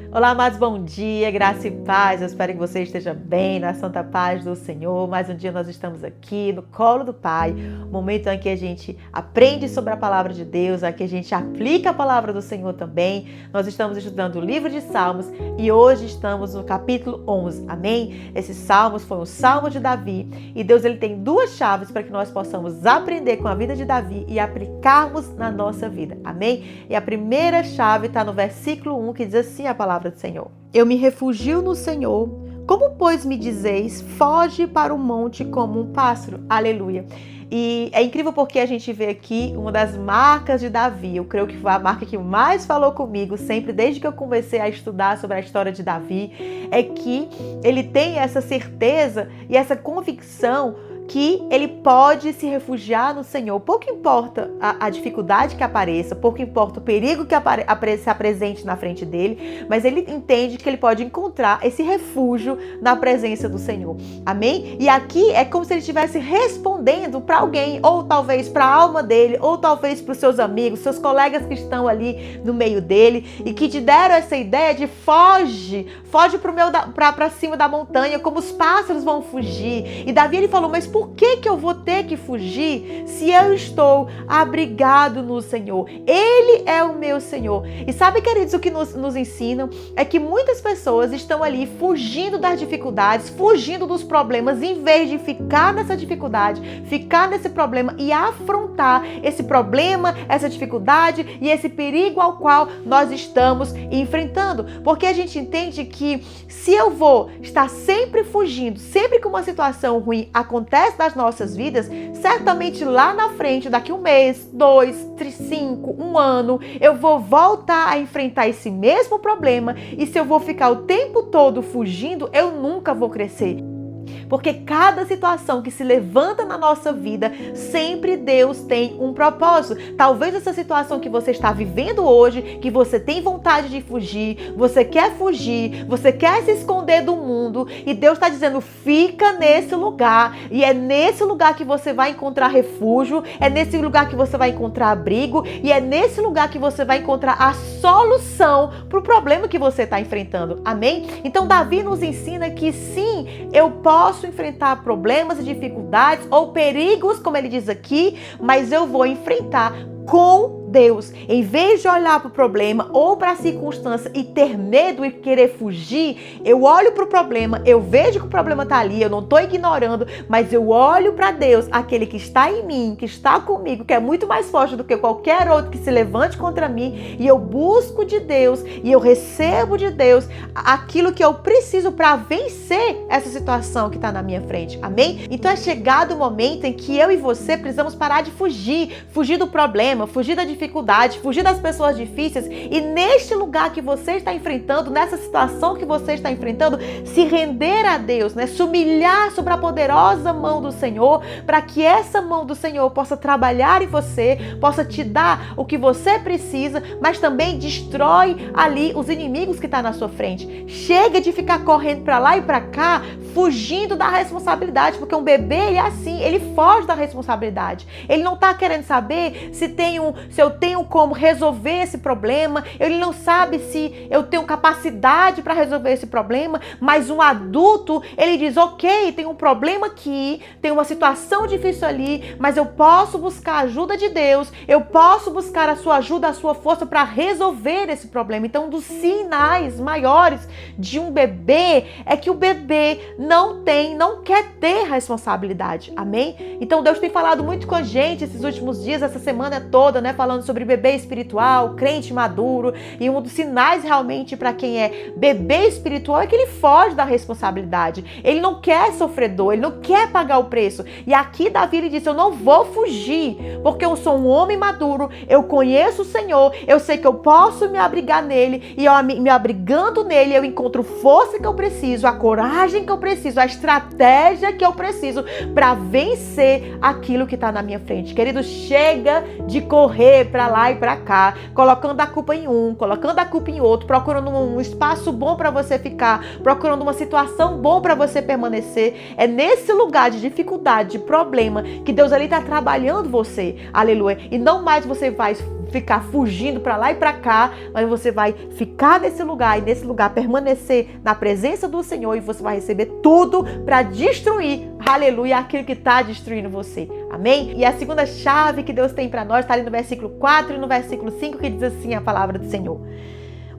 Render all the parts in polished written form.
Olá, amados, bom dia, graça e paz. Eu espero que você esteja bem, na santa paz do Senhor. Mais um dia nós estamos aqui no colo do Pai, momento em que a gente aprende sobre a palavra de Deus, em que a gente aplica a palavra do Senhor também. Nós estamos estudando o livro de Salmos e hoje estamos no capítulo 11, amém? Esse Salmos foi um Salmo de Davi e Deus ele tem duas chaves para que nós possamos aprender com a vida de Davi e aplicarmos na nossa vida, amém? E a primeira chave está no versículo 1 que diz assim a palavra do Senhor: Eu me refugio no Senhor, como pois me dizeis, foge para o monte como um pássaro. Aleluia. E é incrível porque a gente vê aqui uma das marcas de Davi. Eu creio que foi a marca que mais falou comigo sempre, desde que eu comecei a estudar sobre a história de Davi, é que ele tem essa certeza e essa convicção que ele pode se refugiar no Senhor. Pouco importa a dificuldade que apareça, pouco importa o perigo que se apresente na frente dele, mas ele entende que ele pode encontrar esse refúgio na presença do Senhor. Amém? E aqui é como se ele estivesse respondendo para alguém, ou talvez para a alma dele, ou talvez para os seus amigos, seus colegas que estão ali no meio dele e que te deram essa ideia de foge para cima da montanha, como os pássaros vão fugir. E Davi ele falou, mas por que eu vou ter que fugir se eu estou abrigado no Senhor? Ele é o meu Senhor. E sabe, queridos, o que nos ensinam é que muitas pessoas estão ali fugindo das dificuldades, fugindo dos problemas, em vez de ficar nessa dificuldade, ficar nesse problema e afrontar esse problema, essa dificuldade e esse perigo ao qual nós estamos enfrentando. Porque a gente entende que se eu vou estar sempre fugindo, sempre que uma situação ruim acontece nas nossas vidas, certamente lá na frente, daqui um mês, 2, 3, 5, um ano, eu vou voltar a enfrentar esse mesmo problema e se eu vou ficar o tempo todo fugindo, eu nunca vou crescer. Porque cada situação que se levanta na nossa vida, sempre Deus tem um propósito. Talvez essa situação que você está vivendo hoje, que você tem vontade de fugir, você quer se esconder do mundo, e Deus está dizendo, fica nesse lugar, e é nesse lugar que você vai encontrar refúgio, é nesse lugar que você vai encontrar abrigo, e é nesse lugar que você vai encontrar a solução para o problema que você está enfrentando. Amém? Então Davi nos ensina que sim, eu posso enfrentar problemas e dificuldades ou perigos, como ele diz aqui, mas eu vou enfrentar com Deus. Em vez de olhar para o problema ou para a circunstância e ter medo e querer fugir, eu olho para o problema, eu vejo que o problema está ali, eu não estou ignorando, mas eu olho para Deus, aquele que está em mim, que está comigo, que é muito mais forte do que qualquer outro que se levante contra mim, e eu busco de Deus e eu recebo de Deus aquilo que eu preciso para vencer essa situação que está na minha frente. Amém? Então é chegado o momento em que eu e você precisamos parar de fugir do problema, fugir da dificuldade, fugir das pessoas difíceis, e neste lugar que você está enfrentando, nessa situação que você está enfrentando, se render a Deus, né? Se humilhar sobre a poderosa mão do Senhor, para que essa mão do Senhor possa trabalhar em você, possa te dar o que você precisa, mas também destrói ali os inimigos que estão na sua frente. Chega de ficar correndo para lá e para cá, fugindo da responsabilidade, porque um bebê, ele é assim, ele foge da responsabilidade. Ele não está querendo saber se eu tenho como resolver esse problema, ele não sabe se eu tenho capacidade para resolver esse problema, mas um adulto, ele diz, ok, tem um problema aqui, tem uma situação difícil ali, mas eu posso buscar a ajuda de Deus, eu posso buscar a sua ajuda, a sua força para resolver esse problema. Então, um dos sinais maiores de um bebê é que o bebê não quer ter responsabilidade, amém? Então, Deus tem falado muito com a gente esses últimos dias, essa semana toda, né, falando sobre bebê espiritual, crente maduro, e um dos sinais realmente para quem é bebê espiritual é que ele foge da responsabilidade, ele não quer sofredor, ele não quer pagar o preço. E aqui Davi ele disse, eu não vou fugir, porque eu sou um homem maduro, eu conheço o Senhor, eu sei que eu posso me abrigar nele, e eu me abrigando nele, eu encontro força que eu preciso, a coragem que eu preciso, a estratégia que eu preciso para vencer aquilo que está na minha frente. Querido, chega de correr para lá e para cá, colocando a culpa em um, colocando a culpa em outro, procurando um espaço bom para você ficar, procurando uma situação bom para você permanecer. É nesse lugar de dificuldade, de problema, que Deus ali está trabalhando você, aleluia, e não mais você vai ficar fugindo para lá e para cá, mas você vai ficar nesse lugar e nesse lugar permanecer na presença do Senhor e você vai receber tudo para destruir, aleluia, aquilo que está destruindo você. Amém? E a segunda chave que Deus tem para nós está ali no versículo 4 e no versículo 5, que diz assim a palavra do Senhor.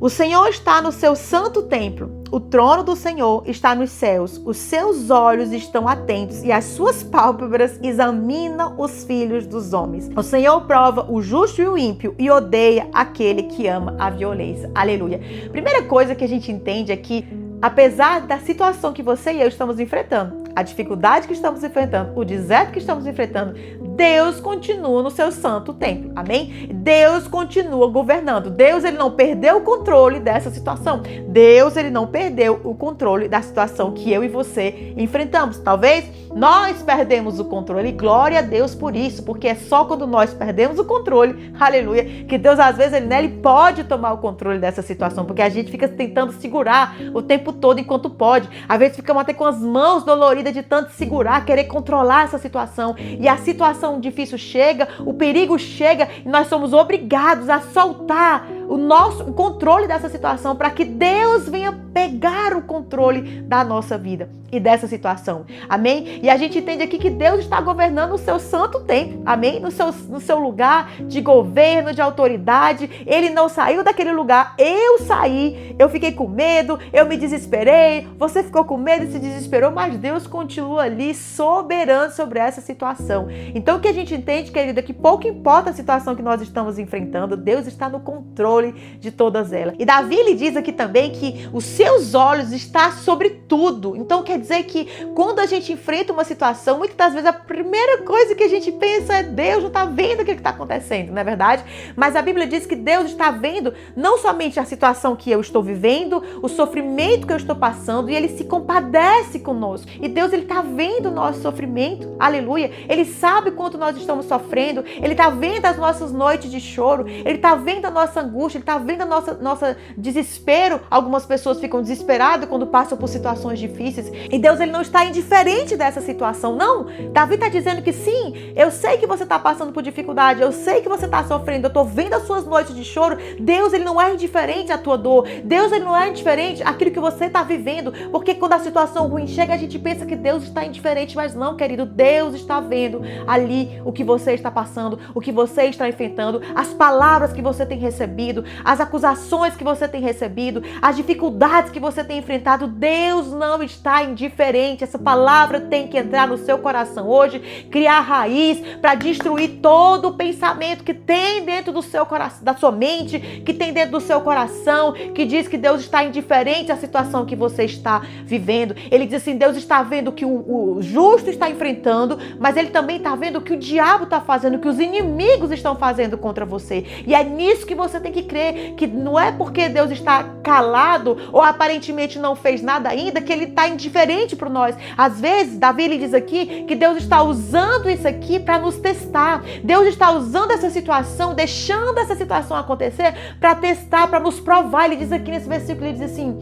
O Senhor está no seu santo templo, o trono do Senhor está nos céus, os seus olhos estão atentos e as suas pálpebras examinam os filhos dos homens. O Senhor prova o justo e o ímpio e odeia aquele que ama a violência. Aleluia. Primeira coisa que a gente entende é que, apesar da situação que você e eu estamos enfrentando, a dificuldade que estamos enfrentando, o deserto que estamos enfrentando, Deus continua no seu santo templo, amém? Deus continua governando. Deus, ele não perdeu o controle dessa situação. Deus, ele não perdeu o controle da situação que eu e você enfrentamos. Talvez nós perdemos o controle. Glória a Deus por isso, porque é só quando nós perdemos o controle, aleluia, que Deus, às vezes, ele pode tomar o controle dessa situação, porque a gente fica tentando segurar o tempo todo enquanto pode. Às vezes ficamos até com as mãos doloridas de tanto segurar, querer controlar essa situação. E a situação difícil chega, o perigo chega e nós somos obrigados a soltar o controle dessa situação para que Deus venha pegar o controle da nossa vida e dessa situação. Amém? E a gente entende aqui que Deus está governando o seu santo templo. Amém? No seu lugar de governo, de autoridade. Ele não saiu daquele lugar. Eu saí, eu fiquei com medo, eu me desesperei, você ficou com medo e se desesperou, mas Deus continua ali soberano sobre essa situação. Então o que a gente entende, querida, é que pouco importa a situação que nós estamos enfrentando, Deus está no controle de todas elas. E Davi, ele diz aqui também que os seus olhos estão sobre tudo. Então quer dizer que quando a gente enfrenta uma situação, muitas das vezes a primeira coisa que a gente pensa é: Deus não está vendo o que está acontecendo, não é verdade? Mas a Bíblia diz que Deus está vendo não somente a situação que eu estou vivendo, o sofrimento que eu estou passando, e Ele se compadece conosco. E Deus, Ele está vendo o nosso sofrimento, aleluia. Ele sabe quanto nós estamos sofrendo, Ele está vendo as nossas noites de choro, Ele está vendo a nossa angústia, Ele está vendo a nossa desespero. Algumas pessoas ficam desesperadas quando passam por situações difíceis. E Deus, Ele não está indiferente dessa situação, não. Davi está dizendo que sim, eu sei que você está passando por dificuldade, eu sei que você está sofrendo, eu estou vendo as suas noites de choro. Deus, Ele não é indiferente à tua dor. Deus, Ele não é indiferente àquilo que você está vivendo. Porque quando a situação ruim chega, a gente pensa que Deus está indiferente, mas não, querido. Deus está vendo ali o que você está passando, o que você está enfrentando, as palavras que você tem recebido, as acusações que você tem recebido, as dificuldades que você tem enfrentado. Deus não está indiferente. Essa palavra tem que entrar no seu coração hoje, criar raiz para destruir todo o pensamento que tem dentro do seu coração, da sua mente, que tem dentro do seu coração, que diz que Deus está indiferente à situação que você está vivendo. Ele diz assim: Deus está vendo o que o justo está enfrentando, mas Ele também está vendo o que o diabo está fazendo, o que os inimigos estão fazendo contra você. E é nisso que você tem que crer, que não é porque Deus está calado ou aparentemente não fez nada ainda que Ele está indiferente para nós. Às vezes, Davi, ele diz aqui que Deus está usando isso aqui para nos testar. Deus está usando essa situação, deixando essa situação acontecer para testar, para nos provar. Ele diz aqui nesse versículo, ele diz assim: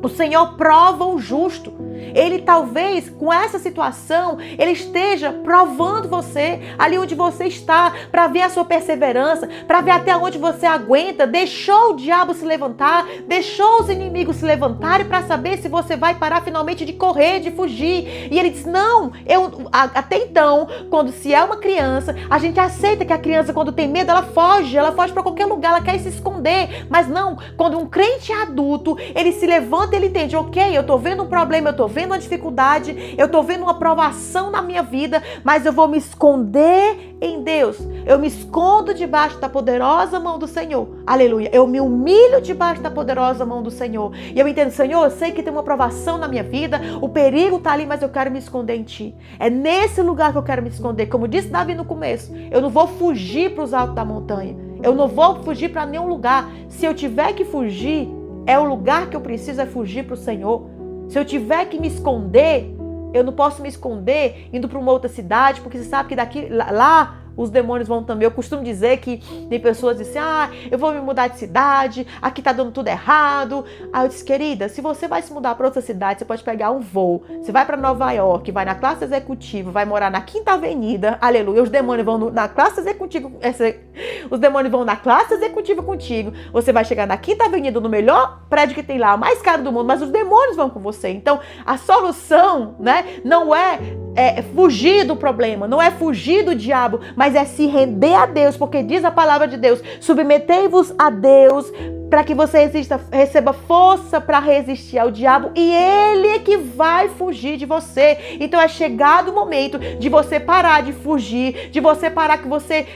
o Senhor prova o justo. Ele talvez, com essa situação, Ele esteja provando você, ali onde você está, para ver a sua perseverança, para ver até onde você aguenta. Deixou o diabo se levantar, deixou os inimigos se levantarem para saber se você vai parar finalmente de correr, de fugir. E Ele diz: não, até então, quando se é uma criança, a gente aceita que a criança, quando tem medo, ela foge para qualquer lugar, ela quer se esconder. Mas não, quando um crente adulto, ele se levanta, ele entende: ok, eu tô vendo um problema, eu tô vendo uma dificuldade, eu tô vendo uma provação na minha vida, mas eu vou me esconder em Deus. Eu me escondo debaixo da poderosa mão do Senhor. Aleluia. Eu me humilho debaixo da poderosa mão do Senhor. E eu entendo: Senhor, eu sei que tem uma provação na minha vida, o perigo tá ali, mas eu quero me esconder em Ti. É nesse lugar que eu quero me esconder. Como disse Davi no começo, eu não vou fugir para os altos da montanha. Eu não vou fugir para nenhum lugar. Se eu tiver que fugir, é o lugar que eu preciso, é fugir para o Senhor. Se eu tiver que me esconder, eu não posso me esconder indo para uma outra cidade, porque você sabe que lá os demônios vão também. Eu costumo dizer que tem pessoas que dizem, eu vou me mudar de cidade, aqui tá dando tudo errado. Aí eu disse, querida, se você vai se mudar para outra cidade, você pode pegar um voo, você vai para Nova York, vai na classe executiva, vai morar na Quinta Avenida, aleluia, os demônios vão na classe executiva, os demônios vão na classe executiva contigo, você vai chegar na Quinta Avenida, no melhor prédio que tem lá, o mais caro do mundo, mas os demônios vão com você. Então, a solução, né, não é fugir do problema, não é fugir do diabo, mas é se render a Deus, porque diz a palavra de Deus, submetei-vos a Deus, para que você receba força para resistir ao diabo, e ele é que vai fugir de você. Então é chegado o momento de você parar de fugir, de você parar que você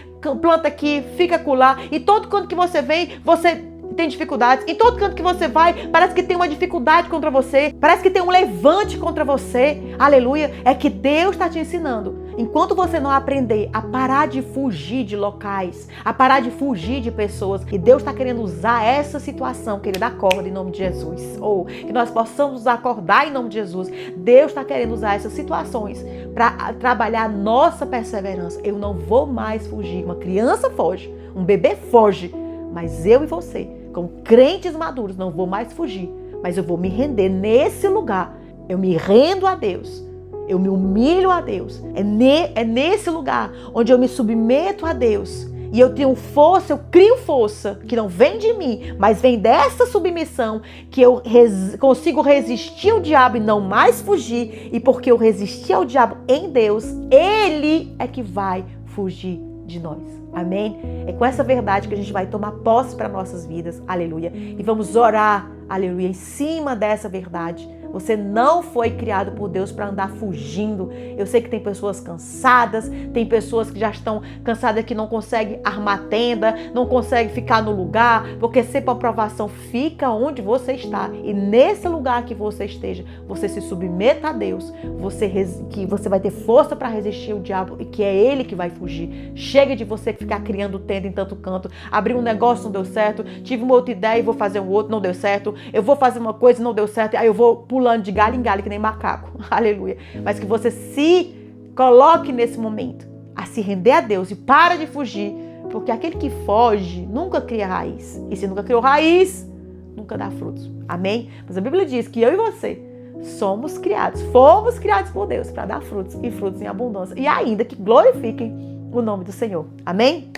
planta aqui, fica acolá, e todo canto que você vem, você tem dificuldades. Em todo canto que você vai, parece que tem uma dificuldade contra você, parece que tem um levante contra você. Aleluia. É que Deus está te ensinando. Enquanto você não aprender a parar de fugir de locais, a parar de fugir de pessoas, e Deus está querendo usar essa situação, querida, acorda em nome de Jesus. Ou que nós possamos acordar em nome de Jesus. Deus está querendo usar essas situações para trabalhar a nossa perseverança. Eu não vou mais fugir. Uma criança foge, um bebê foge, mas eu e você, como crentes maduros, não vou mais fugir, mas eu vou me render nesse lugar. Eu me rendo a Deus, eu me humilho a Deus. É nesse lugar onde eu me submeto a Deus e eu tenho força, eu crio força que não vem de mim, mas vem dessa submissão, que eu consigo resistir ao diabo e não mais fugir. E porque eu resisti ao diabo em Deus, Ele é que vai fugir de nós. Amém? É com essa verdade que a gente vai tomar posse para nossas vidas. Aleluia. E vamos orar, aleluia, em cima dessa verdade. Você não foi criado por Deus para andar fugindo. Eu sei que tem pessoas cansadas, tem pessoas que já estão cansadas, que não conseguem armar tenda, não conseguem ficar no lugar, porque sempre a provação fica onde você está. E nesse lugar que você esteja, você se submeta a Deus, que você vai ter força para resistir ao diabo e que é ele que vai fugir. Chega de você ficar criando tenda em tanto canto. Abrir um negócio, não deu certo. Tive uma outra ideia e vou fazer um outro, não deu certo. Eu vou fazer uma coisa e não deu certo. Aí eu vou pulando de galho em galho que nem macaco. Aleluia. Mas que você se coloque nesse momento a se render a Deus e para de fugir, porque aquele que foge nunca cria raiz. E se nunca criou raiz, nunca dá frutos. Amém? Mas a Bíblia diz que eu e você fomos criados por Deus para dar frutos e frutos em abundância. E ainda que glorifiquem o nome do Senhor. Amém?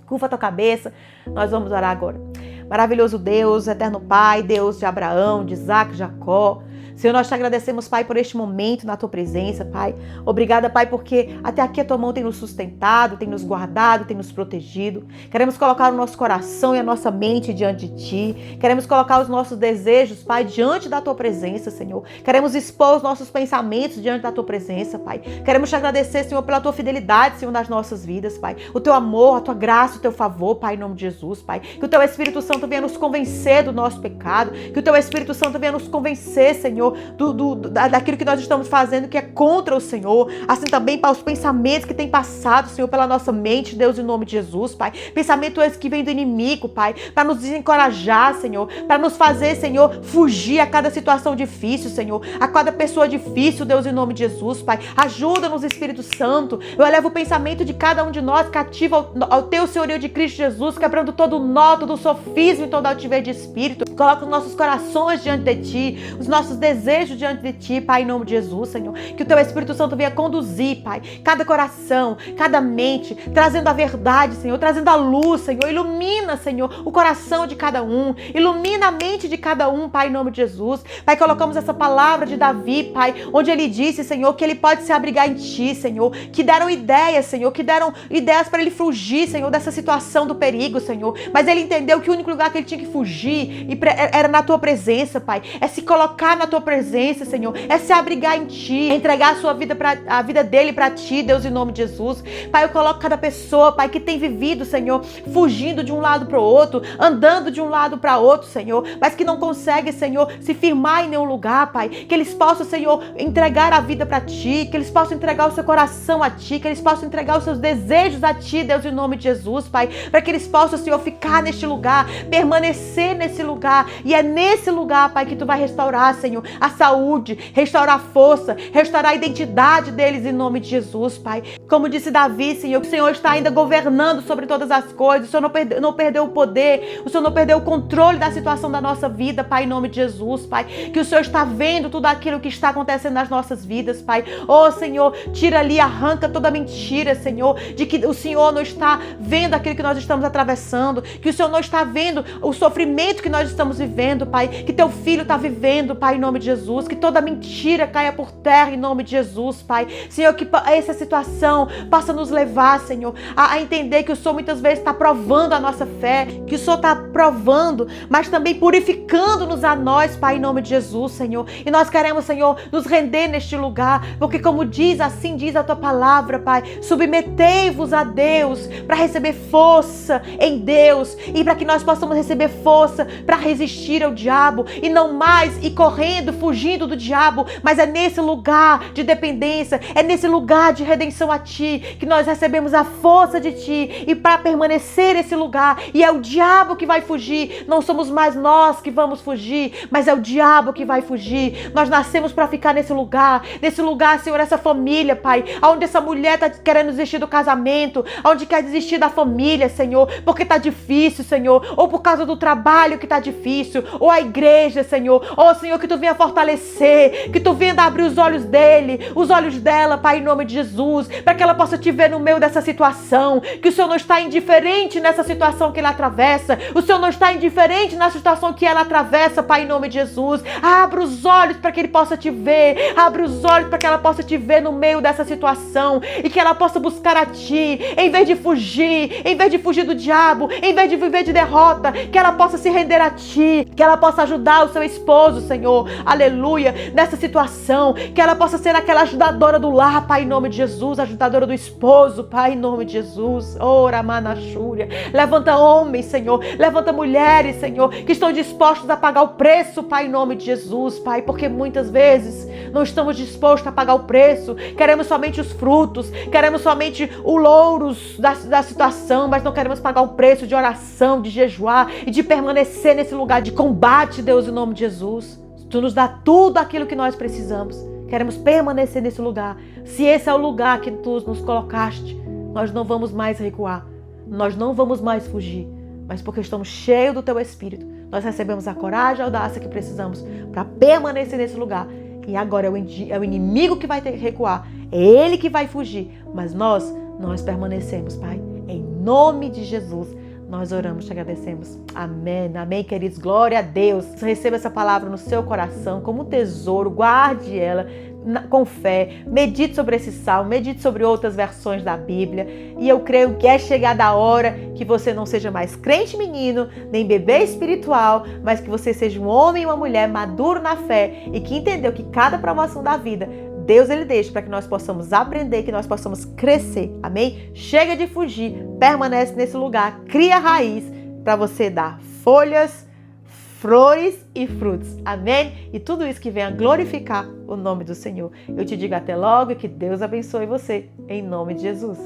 Curva a tua cabeça. Nós vamos orar agora. Maravilhoso Deus, eterno Pai, Deus de Abraão, de Isaac, de Jacó. Senhor, nós te agradecemos, Pai, por este momento na tua presença, Pai. Obrigada, Pai, porque até aqui a tua mão tem nos sustentado, tem nos guardado, tem nos protegido. Queremos colocar o nosso coração e a nossa mente diante de ti. Queremos colocar os nossos desejos, Pai, diante da tua presença, Senhor. Queremos expor os nossos pensamentos diante da tua presença, Pai. Queremos te agradecer, Senhor, pela tua fidelidade, Senhor, nas nossas vidas, Pai. O teu amor, a tua graça, o teu favor, Pai, em nome de Jesus, Pai. Que o teu Espírito Santo venha nos convencer do nosso pecado. Que o teu Espírito Santo venha nos convencer, Senhor, daquilo que nós estamos fazendo que é contra o Senhor. Assim também para os pensamentos que têm passado, Senhor, pela nossa mente, Deus, em nome de Jesus, Pai. Pensamento esse que vem do inimigo, Pai, para nos desencorajar, Senhor, para nos fazer, Senhor, fugir a cada situação difícil, Senhor, a cada pessoa difícil, Deus, em nome de Jesus, Pai. Ajuda-nos, Espírito Santo. Eu elevo o pensamento de cada um de nós cativo ao teu senhorio de Cristo Jesus, quebrando todo o nó, todo o sofismo e toda a altivez de espírito. Coloca os nossos corações diante de ti, os nossos desejos diante de ti, Pai, em nome de Jesus, Senhor. Que o teu Espírito Santo venha conduzir, Pai, cada coração, cada mente, trazendo a verdade, Senhor, trazendo a luz, Senhor. Ilumina, Senhor, o coração de cada um, ilumina a mente de cada um, Pai, em nome de Jesus. Pai, colocamos essa palavra de Davi, Pai, onde ele disse, Senhor, que ele pode se abrigar em ti, Senhor, que deram ideias, Senhor, que deram ideias para ele fugir, Senhor, dessa situação do perigo, Senhor. Mas ele entendeu que o único lugar que ele tinha que fugir era na tua presença, Pai. É se colocar na tua presença, Senhor. É se abrigar em ti, é entregar a vida dele para ti, Deus, em nome de Jesus. Pai, eu coloco cada pessoa, Pai, que tem vivido, Senhor, fugindo de um lado para o outro, andando de um lado para outro, Senhor, mas que não consegue, Senhor, se firmar em nenhum lugar, Pai. Que eles possam, Senhor, entregar a vida para ti, que eles possam entregar o seu coração a ti, que eles possam entregar os seus desejos a ti, Deus, em nome de Jesus, Pai, para que eles possam, Senhor, ficar neste lugar, permanecer nesse lugar, e é nesse lugar, Pai, que tu vai restaurar, Senhor, a saúde, restaurar a força, restaurar a identidade deles em nome de Jesus, Pai. Como disse Davi, Senhor, que o Senhor está ainda governando sobre todas as coisas, o Senhor não perdeu o poder, o Senhor não perdeu o controle da situação da nossa vida, Pai, em nome de Jesus, Pai. Que o Senhor está vendo tudo aquilo que está acontecendo nas nossas vidas, Pai. Oh, Senhor, tira ali, arranca toda mentira, Senhor, de que o Senhor não está vendo aquilo que nós estamos atravessando, que o Senhor não está vendo o sofrimento que nós estamos vivendo, Pai, que teu filho está vivendo, Pai, em nome de Jesus, que toda mentira caia por terra em nome de Jesus, Pai. Senhor, que essa situação possa nos levar, Senhor, a entender que o Senhor muitas vezes está provando a nossa fé, que o Senhor está provando, mas também purificando-nos a nós, Pai, em nome de Jesus, Senhor. E nós queremos, Senhor, nos render neste lugar, porque como diz, assim diz a tua palavra, Pai, submetei-vos a Deus para receber força em Deus e para que nós possamos receber força para resistir ao diabo e não mais ir correndo, fugindo do diabo, mas é nesse lugar de dependência, é nesse lugar de redenção a Ti que nós recebemos a força de Ti e para permanecer nesse lugar, e é o diabo que vai fugir, não somos mais nós que vamos fugir, mas é o diabo que vai fugir. Nós nascemos para ficar nesse lugar, Senhor, essa família, Pai, onde essa mulher está querendo desistir do casamento, onde quer desistir da família, Senhor, porque está difícil, Senhor, ou por causa do trabalho que está difícil, ou a igreja, Senhor, Senhor, que Tu venha fortalecer, que Tu venha abrir os olhos dele, os olhos dela, Pai, em nome de Jesus, para que ela possa Te ver no meio dessa situação, que o Senhor não está indiferente nessa situação que ela atravessa, o Senhor não está indiferente na situação que ela atravessa, Pai, em nome de Jesus. Abra os olhos para que ele possa Te ver, abre os olhos para que ela possa Te ver no meio dessa situação e que ela possa buscar a Ti, em vez de fugir do diabo, em vez de viver de derrota, que ela possa se render a Ti, que ela possa ajudar o seu esposo, Senhor, aleluia, nessa situação, que ela possa ser aquela ajudadora do lar, Pai, em nome de Jesus, ajudadora do esposo, Pai, em nome de Jesus. Ora, manachúria, levanta homens, Senhor, levanta mulheres, Senhor, que estão dispostos a pagar o preço, Pai, em nome de Jesus, Pai, porque muitas vezes não estamos dispostos a pagar o preço, queremos somente os frutos, queremos somente o louros da situação, mas não queremos pagar o preço de oração, de jejuar e de permanecer nesse lugar de combate, Deus, em nome de Jesus. Tu nos dá tudo aquilo que nós precisamos, queremos permanecer nesse lugar. Se esse é o lugar que Tu nos colocaste, nós não vamos mais recuar, nós não vamos mais fugir, mas porque estamos cheios do Teu Espírito, nós recebemos a coragem e a audácia que precisamos para permanecer nesse lugar. E agora é o inimigo que vai ter que recuar, é ele que vai fugir, mas nós permanecemos, Pai, em nome de Jesus. Nós oramos, te agradecemos. Amém, amém, queridos. Glória a Deus. Receba essa palavra no seu coração como um tesouro, guarde ela com fé, medite sobre esse salmo, medite sobre outras versões da Bíblia, e eu creio que é chegada a hora que você não seja mais crente menino, nem bebê espiritual, mas que você seja um homem e uma mulher maduro na fé e que entendeu que cada provação da vida Deus ele deixa para que nós possamos aprender, que nós possamos crescer, amém? Chega de fugir, permanece nesse lugar, cria raiz para você dar folhas, flores e frutos, amém? E tudo isso que venha glorificar o nome do Senhor. Eu te digo até logo e que Deus abençoe você, em nome de Jesus.